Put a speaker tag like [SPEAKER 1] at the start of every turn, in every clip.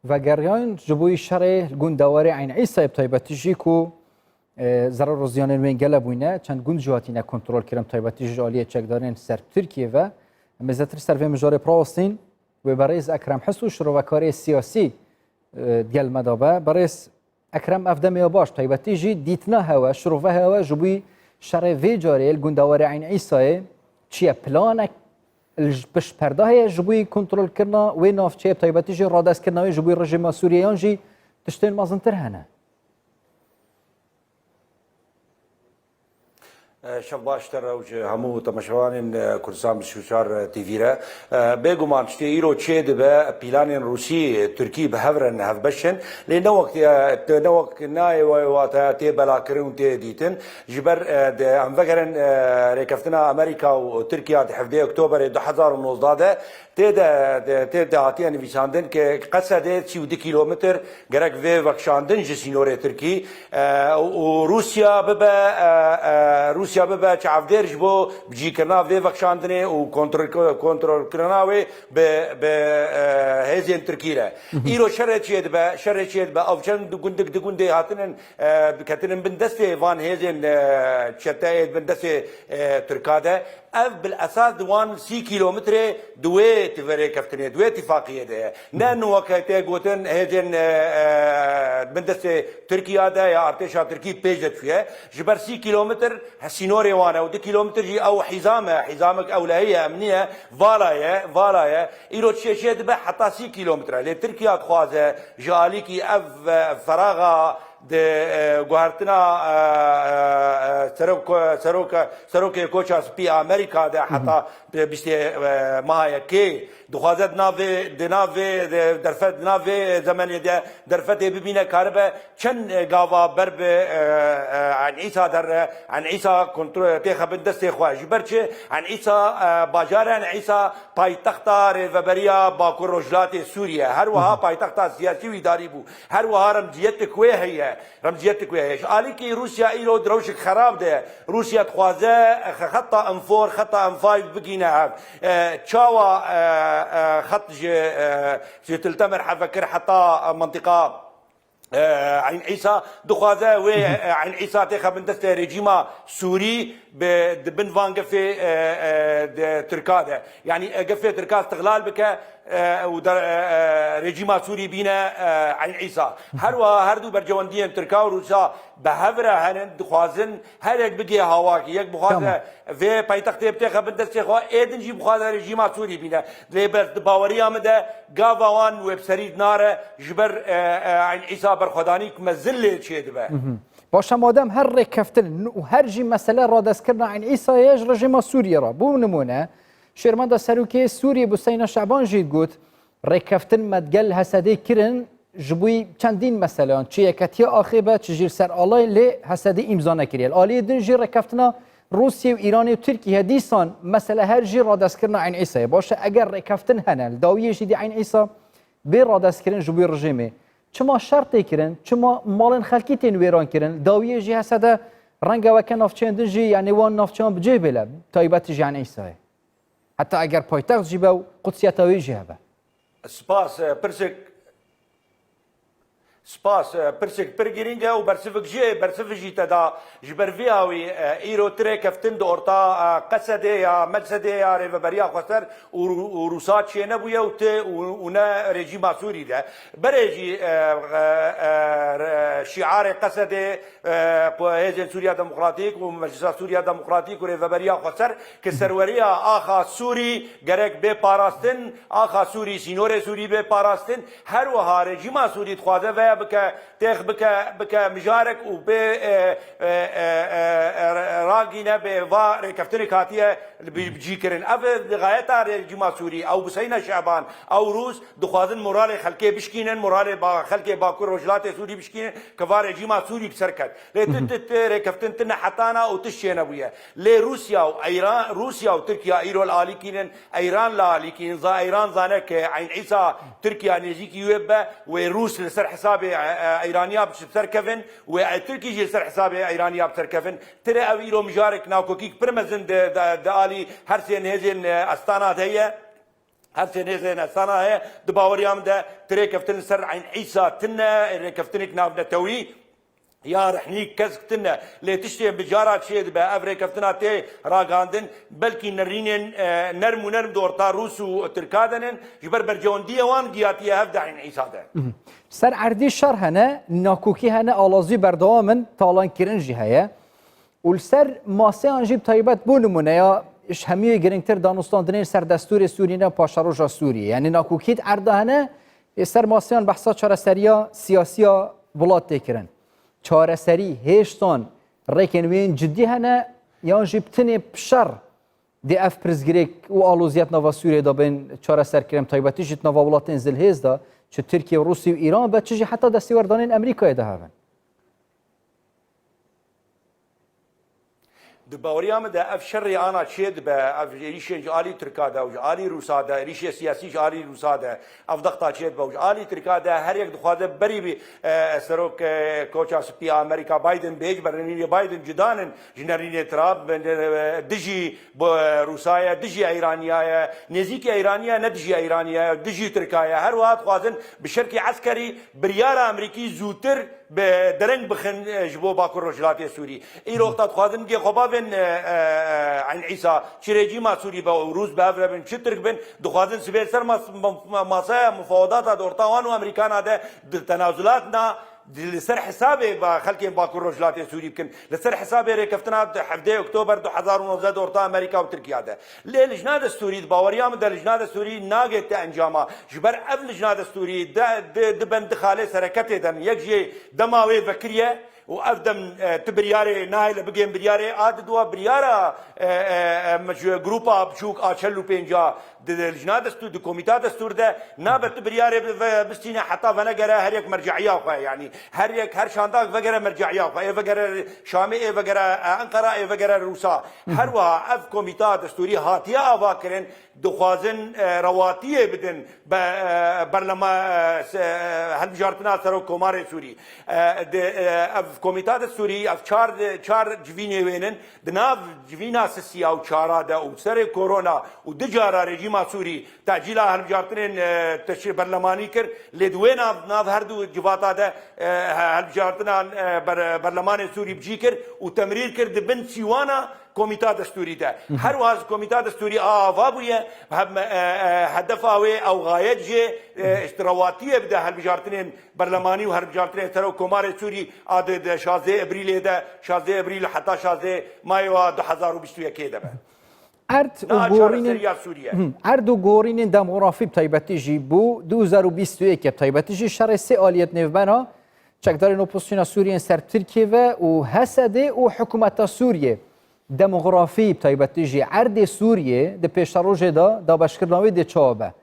[SPEAKER 1] وگریان جبوی شر گوندواری عین عیسی بتایبەتی جیکو ضرر روزیان وینگل بوینه چند گوند جواتینه کنترل کرم تایبەتی جالیه چکدارین سر ترکیه و مزتر سر و مجار پراستین و برایز اکرم حسو شروعکاری سیاسی دیال مدابه برایز اکرم افدمی باش تایبەتی جی دیتنا هوا شروع هوا جبوی شر وی جاری گوندواری عین عیسی چیه پلان پش پرده جبوی کنترل کرنا و نافچه تایبەتی جی رادست کرنا و جبوی رژیم سوریان جی تشتین مازنتر هنه
[SPEAKER 2] شب باشتر اوج همو تماشاوان کردستان 24 تیویره بگمان شتی ایرو چه دبه پیلان روسی ترکی به هورن هفبشن لأنه وقت نای وات تی بلا کرون تی دیتن جبر هم فکرن رکفتنا امریکا و ترکیه 17 اکتبر 2019 تید هاتیه نویساندن که قصده 32 کیلومتر گرک وی وکشاندن جسینور ترکی و روسیا ببه چعفدرش بو بجی کرنا وی وکشاندنه و کنترل کرناوی به هزین ترکیه ایرو شر چید به او چند دگونده هاتنن بکتنن بندسته وان هزین چتاید بندسته ترکاده اف بالاساس دوان 30 کیلومتر دوی تفري كفتني دوي اتفاقيه ده نانو وقت قوتن هيدن بندس تركيا ده يا ارتشا تركي بيجت فيها جبر 6 كيلومتر حسينوري وانا ود كيلومتر جي او حزامك اولويه امنيه فالايا ايرو تشيشد به حتى 6 كيلومتر لتركيا خوازه جاليكي اف فراغه de guartina سروک کوچاس پی امریکا ده حتی بیشتر ماهی که دخوازد ناوی درفت ناوی زمانی ده درفت ببینه کاربه چند گاوا برب عن عیسا عن عیسا کنترل تخبن دست خواهش برچه عن عیسا باجار عن عیسا پایتختار و بریا باکو رجلات سوریه هر وها پایتختار سیاسی و اداری بو هر وها رمزیت کوه هي رمزيتك وياش عليكي روسيا إيرو دروشك خراب ده روسيا تخوازه خطة ام 4 خطة ام 5 بقينا تشاوا خط جي تلتمر حفكر حتى منطقة عين عيسى دخوازه و عين عيسى تخب دست رجيما سوري بن فان قفي تركاده يعني قفي تركا استغلال بك رژیم سوری بینه عین عیسی هر دو برجواندین ترکا و روسا به هفره هنن دخوازن هر یک بگی هواکی یک بخوازه و پایتخت ابتخاب دستی خواه ایدن جی بخوازه رژیم سوری بینه لیبر باوری آمده گاوان و بسرید ناره جبر عین عیسی برخودانی که مزله چه دبه
[SPEAKER 1] باشه مادام هر رکفتن و هر جی مسئله را دست کردن عین عیسی یج رژیم سوری را بو نمونه شرمنده سروکی سوریه بسینا شعبان جید گوت رکفتن مدگل حسدی کرن جبوی چندین مثلا چیه کتی آخیبه چجیر سر آلای لی حسدی امضا نکریل آلی دن جیر رکفتنا روسیه و ایران و ترکیه دیسان مثلا هر جیر را دست کردن عین عیسی باشه اگر رکفتن هنل داویه جدی عین عیسی بیر را دست کردن جبوی رژیمه چما شرطی کردن چما مالن خلکی تین ویران کردن داویه جی حسده رنگ وکن نافچند جی یعنی وان نافچان بجی بله تایبت جی عین عیسی حتى اگر پایتخت جیبه و قدسیتاوی جیبه
[SPEAKER 2] سپاس پرسک پرگیرینگه و برسفک جی تدا جبر ویاوی ایرو تره کفتن دو ارتا قصده یا مقصده یا ریوبریا خسر و روسات چه نبویه و ته و نه رژیم سوری ده برجی شعار قصده هزین سوریا دموکراتیک و مجلس سوریا دموکراتیک و ریوبریا خسر که سروریا آخا سوری گرک به پاراستن آخا سوری سینور سوری به پاراستن هر وها رژیم سوری تخوازه و بك تاخ بك مجارك وب راقينا بفا كفتني كاتيه بيجي كرن اف غايتها رجيم سوري او بسينا شعبان او روس دخوازن مورال خلكي بشكينن مورال با خلكي باكور رجلات سوري بشكينن كفار رجيم سوري بسركت لي كفتن تنا حتانا وتشينا بويا لي روسيا وايران روسيا وتركيا ايرو الاليكين ايران لا لكن ايران زانك عين عيسى تركيا نيجيك يوبا وروس لسر حساب ايرانيا بسر كفن وتركي جي سر حساب ايرانيا بسر كفن ترى اويرو مجارك ناوكوكيك برمزن دالي هر سين هزين استانات هي هر سنه زين سنه هي دباوريام ده تري كفتن سر عين عيسى تنا كفتنك ناف نتوي يا رحنيك كزكتنا لي تشتي بجارات شيء بأفريقيا كفتنا تي راغاندن بلكي نرينن نرم دورتا روس وتركادن جبر برجون ديوان دياتي هفدا عين عيسى ده
[SPEAKER 1] سر عردي شر هنا ناكوكي هنا آلازي بردوامن تالان كرنجي هيا والسر ماسي انجيب طيبات بونمونه يا اش هميه گرنگتر دانستاندنين سر دستور سورينا پاشاروجا سوري يعني ناكوكيت عرضه هنا سر ماسيان بحثا چاره سريا سياسيا بلاد تكرن چاره سري هيشتان ريكن وين جدي هنا يان جبتني بشر دي اف برزگريك و الوزيات نوا سوريا دا بين چاره سر كرم طيباتي جت نوا ولات انزل هيز دا چه تركيا و روسيا و ايران بچجي حتى دستوردانين امريكا ده هاون
[SPEAKER 2] دباوريام ده اف شري انا تشيد باف ريشه جالي تركادا وجالي روسادا ريشه سياسي جالي روسادا اف ضغطه تشيد بوجالي تركادا هر يك دخاده بري بي سروك كوتشا سبي امريكا بايدن بيج برني بايدن جدان جنرين تراب دجي روسايا دجي ايرانيا نزيك ايرانيا ندجي ايرانيا دجي تركايا هر واحد خوازن بشركه عسكري بريار امريكي زوتر بدرنگ بخن جبو باكر رجلات سوري اي وقت خوازن كي خبابن عن عيسى شريجي ما سوري بروس بافر بن شترك بن دخوازن سبيل سر ماسا مفاوضات دورتاوان وامريكان هذا تنازلاتنا لسر حسابي بخلكي باكر رجلات سوري يمكن لسر حسابي ركفتنا حفده اكتوبر 2019 دورتا امريكا وتركيا هذا ليه لجنه السوري باوريام ده لجنه السوري ناقت انجاما جبر قبل لجنه السوري دبن دخاله سركته دن يجي دماوي فكريه وافدم تبرياري نايل بجيم برياري عاد دوا بريارا مش جروبا بشوك اشلو بينجا لجنه دستور كوميتا دستور ده نابت برياري بستينا حتى فنقره هر يك مرجعيه يعني هر شانداك فقره مرجعيه اي فقره شامي اي فقره انقره اي فقره روسا هر وا اف كوميتا دستوري هاتيا افاكرن دخوازن رواتيه بدن برلمان هلبجارتنا سرو كومار سوري اف كوميتا دستوري اف چار جويني وينن دناف جوينا سيا او چارا ده او سر كورونا ودجارا رجيم سوري تعجيلا هلبجارتن تشريع برلماني كر لدوينا ناف هردو جواتا ده هلبجارتنا برلمان سوري بجيكر وتمرير كر دبن سيوانا كوميتا دستوري ده هر واز كوميتا دستوري افابويه هدفاوي او غايت جي اشتراواتيه بده هالبجارتين برلماني وهالبجارتين ترى كومار سوري عدد 16 ابريل ده 16 ابريل حتى 16 مايو 2021 كده
[SPEAKER 1] ارد و گورین دموگرافی بتایبتی جی بو 2021 بتایبتی جی شر سه آلیت نوبنا چکدار اپوزیسیون سوریه سر ترکیه و حسده و حکومت سوریه دموگرافی بتایبتی جی ارد سوریه د پیشروج دا بشکرناوی د چابه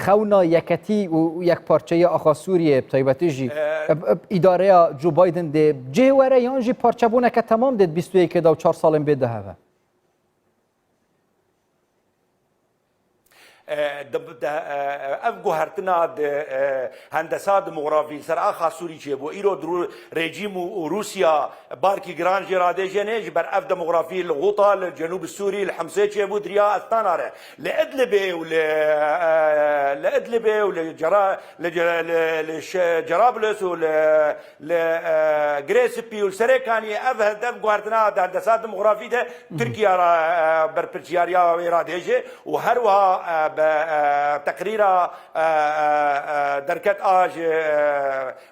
[SPEAKER 1] خونا یکتی و یک پارچه آخا سوریه بتایبتی جی اداره جو بایدن ده جهوره یان جی پارچه بونه که تمام دید 21 دا و 4 سال بیده هوا
[SPEAKER 2] افغو هرتنا هندسه دموغرافی سر آخا سوری چه بو ایرو درو رژیم روسیا بارکی گران جراده جنه بر اف دموغرافی الغوطه الجنوب السوري الحمصه چه بو دریا استاناره لادلبه ولجرابلس ولجريسبي والسريكاني افغو هرتنا هندسه دموغرافي ده تركيا بر برجياريا ويرادهجه وهروها تقريرا دركت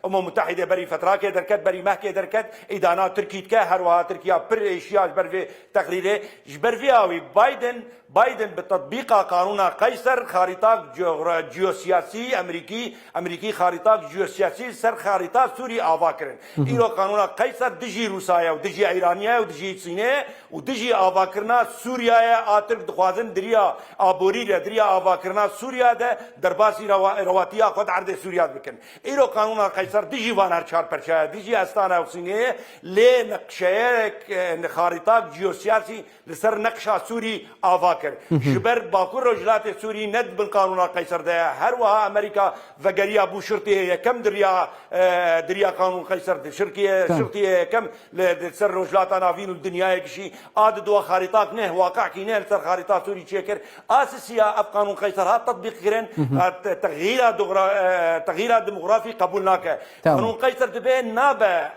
[SPEAKER 2] متحده بري فتراك دركت بري مهكي دركت ادانا تركيا كهروا تركيا بر اشياء برفي تقريره جبرفياوي بايدن بتطبيق قانون قيصر خارطه جيوسياسي امريكي خارطه جيوسياسي سر خارطه سوري افاكرن ايرو قانون قيصر دجي روسايا ودجي ايرانيا ودجي صينيه ودجي افاكرنا سوريا اترك دخوازن دريا ابوري دريا افاكرنا سوريا ده درباسي رواتيا خد عرض سوريا بكن ايرو قانون قيصر دجي وانر چار پرچا دجي استانا وصينيه لنقشه خارطه جيوسياسي لسر نقشه سوري افاكرن کرد جبر باکور وجلات سوری ند بن قانون قیصر ده هر وها امریکا وگریا بو شرطی کم دریا قانون قیصر شرطی کم سر وجلات نافین الدنيا كشي عاد دو خارطات نه واقع كي نه سر خارطات سوري تشكر اساسيا اب قانون قيصر هذا تطبيق كرن تغيير ديموغرافي قبولناك قانون قيصر دبي نابا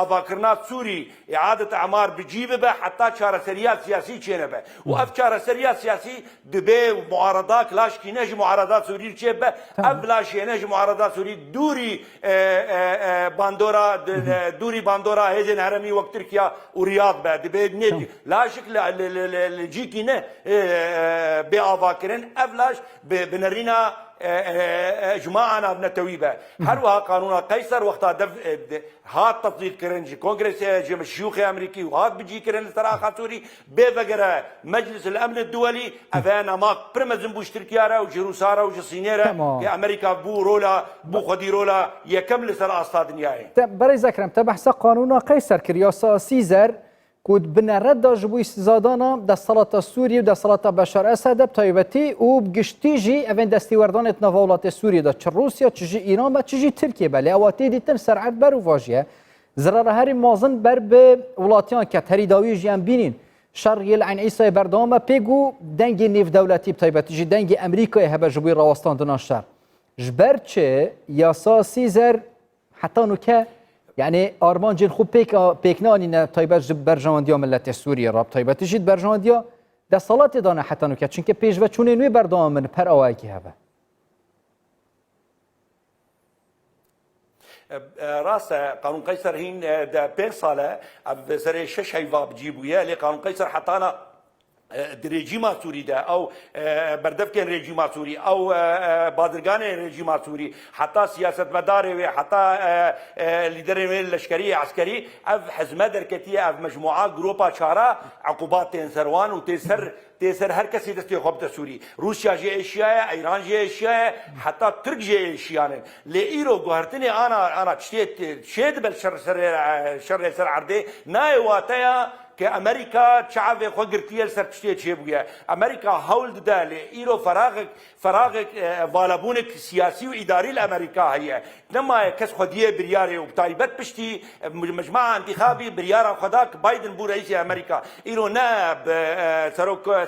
[SPEAKER 2] افاكرنات سوري اعاده اعمار بجيب به حتى شار سريات سياسي تشينبه وافكار سريات سياسي دبي معارضات لاش كي نجي معارضات سوري تشيبه ابلاش نجي معارضات سوري دوري باندورا هيزن هرمي وقت تركيا ورياض بعد بيدنيت لا شكل الجيكينا بأفاكرين أفلاش بنرينا جماعنا بنتويبه هروها قانون قيصر وقتها هات تطبيق كرنج كونغرس جم الشيوخ الامريكي وهات بيجي كرن صراحه سوري بفقره مجلس الامن الدولي افانا ما برمزن بوش تركيا وجروسارا وجسينيرا في امريكا بو رولا بو خدي رولا يكمل سر استاد دنياي
[SPEAKER 1] بري ذكرم تبحث قانون قيصر كرياسا سيزر كود بنرد جبوي زادانا دا صلاة سوريا ودا صلاة بشار اسد بطيبتي وبقشتيجي افين دستيوردان نافولات سوريا دا روسيا تجي ايران ما تجي تركيا بله اواتي ديتن سرعت بر وواجيه زرار هاري مازن بر به ولاتيان كات هري داوي جيان بينين شر يلعن عيسى بردوما بيجو دنجي نيف دولتي بطيبتي جي دنجي امريكا هبه جبوي رواستان دنا الشر جبرتشه ياسا سيزر حتى نوكا يعني آرمان جن خوب پیکنانی نه تایبت برجاندیا ملت سوریه راب تایبت جید برجاندیا در صلات دانه حتی نکرد چون که پیش و چونه نوی بردام من پر آوایی که هبه
[SPEAKER 2] راس قانون قيصر هين دا بين صالة سر شش هيفا بجيبويا لي قانون قيصر حطانا رژیم سوری ده او بردف کن رژیم سوری او بازرگان رژیم سوری حتی سیاست مدار و حتی لیدر لشکری عسکری اف حزمه درکتی اف مجموعه گروپا چارا عقوبات تنسروان و تيسر هر كسي دستي خبط سوري روسيا جي اشياء ايران جي اشياء حتى ترك جي اشياء لايرو غهرتني انا تشتيت شيد بالشر عرضي ناي واتيا كامريكا شعب خو قرتيل سر تشتيت شي بويا امريكا هولد ده لايرو فراغ بالابونك سياسي واداري الامريكا هي لما كس خديه برياري وبتايبت بشتي مجموعه انتخابي بريار خداك بايدن بو رئيس امريكا ايرو ناب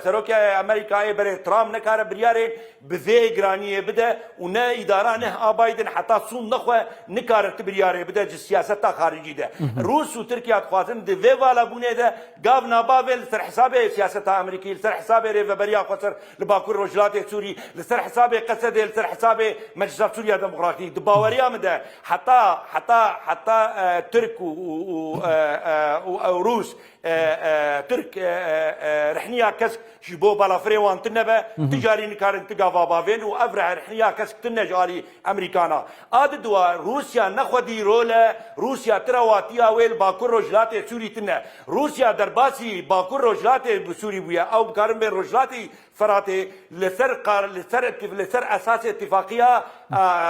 [SPEAKER 2] سروك امريكا اي بري ترامب نكار برياري بذي جرانيه بدا ونا اداره نه بايدن حتى صون نخوه نكار برياري بدا السياسه خارجي ده روس وتركيا خوازن دي فيفالا بونه ده قابنا بابل سر حسابه سياسه امريكي سر حسابه ريفبريا قصر لباكور رجلات سوري لسر حسابه قصد لسر حسابه مجلس سوريا ديمقراطي دباوريا مده حتى ترك وروس ترك رحنيا كسك جبو بالافري وان تنبه تجاري نكارن تقافا بافين وافرع رحنيا كسك تنجالي امريكانا اد دوا روسيا نخودي رولا روسيا ترواتيا ويل باكور رجلات سوري تنه روسيا درباسي باكور رجلات بسوري بويا او كارن بين رجلاتي فراتي لسر اساس اتفاقيه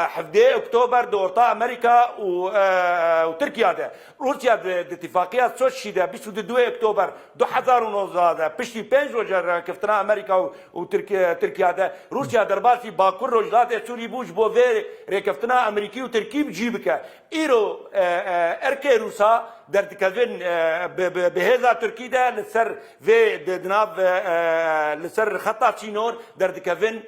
[SPEAKER 2] حفدي اكتوبر دورتا امريكا وتركيا ده روسيا اتفاقيه سوتشي ده 22 اكتوبر 2009 ده بشتي 5 روجر كفتنا امريكا وتركيا ده روسيا درباسي باكور رجلات سوري بوش بوفي ركفتنا امريكي وتركي بجيبك ايرو اركي روسا در تكذن بهذا تركي ده لسر في دناف لسر خطا تشينور در تكذن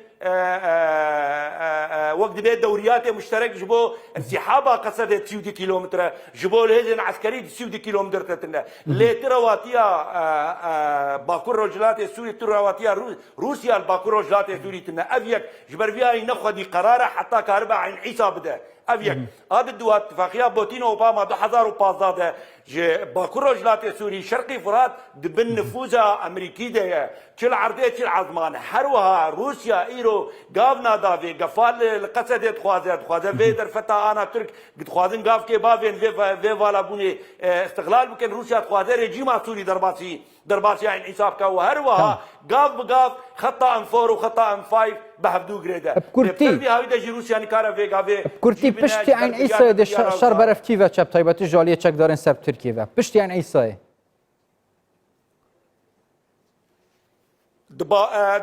[SPEAKER 2] وقت بيت دوريات مشترك جبو انسحابها قصد 30 كيلومتر جبو الهزن عسكري 30 كيلومتر تتنا لي ترواتيا باكور رجلات سوري ترواتيا روسيا الباكور رجلات سوري تنا افيك جبر فيها ينخذ قراره حتى كهرباء عين عيسى بدا افيك هذا الدول اتفاقيه بوتين اوباما 2015 باكور رجلات سوري شرقي فرات دبن نفوذها امريكي ده كل عرضيه كل عظمان حروها روسيا ايرو قافنا دافي قفال القصد خوازه في درفتا انا ترك قد خوازن قاف كي بافين في فالا بوني استغلال بكن روسيا خوازه ريجيم سوري درباسي عين حساب كا وهروها قاف بقاف خطا ام 4 وخطا ام 5 بهبدو جريده
[SPEAKER 1] بكرتي
[SPEAKER 2] هاوي ده روسيا نكاره في قافي
[SPEAKER 1] بكرتي بشتي عين عيسى ده شر برفتيفا چپ تایبت جاليه چک دارن سب تركيا بشتي عين عيسى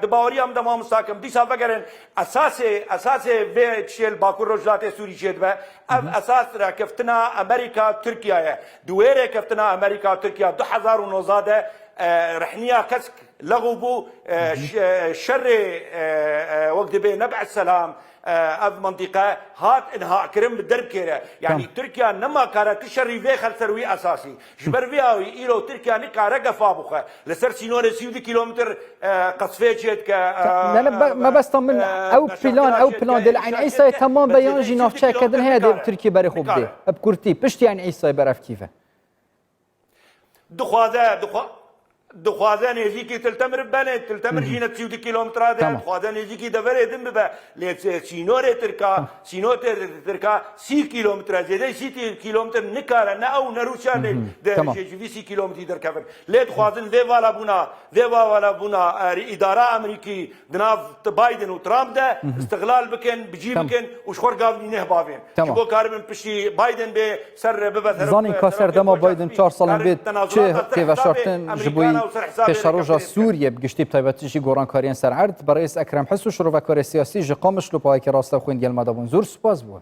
[SPEAKER 2] دباوري هم دمام مستحكم ديسا فكرن اساس في تشيل باكور رجلات سوري جد به اساس ركفتنا امريكا تركيا دويره كفتنا امريكا تركيا 2019 رحنيا كسك لغوبو شر وقت بي نبع السلام اف منطقه هات انهاء كرم بالدرب كيره يعني تركيا نما كارا كشري في خلسروي اساسي جبر فياوي ايرو تركيا نكا رقفا بوخه لسر سينور 60 كيلومتر قصفه جيت ك
[SPEAKER 1] لا ما بس طمن او بلان دل عين عيسى تمام بيان جي نافشا كدن هذا تركيا بري خوب دي بكورتي بشتي يعني عيسى برف كيفه
[SPEAKER 2] دخوازن نزیکی تلتمر بنه تلتمر جینا 30 کیلومتر ده دخوازن نزیکی دفر ادم به لیت سینور ترکا 30 کیلومتر زیاده 30 کیلومتر نکاره نه او نروشان ده جی 30 کیلومتر در کفر لیت خوازن ده والا بونا اداره امریکی دناف بايدن وترامب ده استغلال بكن بجي بكن وشخور قابلي نهبابين شبو كاربن بشي بايدن به سر ببث
[SPEAKER 1] زانين كاسر دما بايدن 4 سال بيت چه كيف شرطن جبوي پێشەڕۆژە سووریە بگشتی تایبەتیژی گۆڕانکاریان سەرعرد بەڕێز ئەکرەم حەس و شرۆڤکاری سیاسی ji قامش لۆپایەکی ڕاستە خوێن گەلمەدەبوون زۆر سوپاس بووە.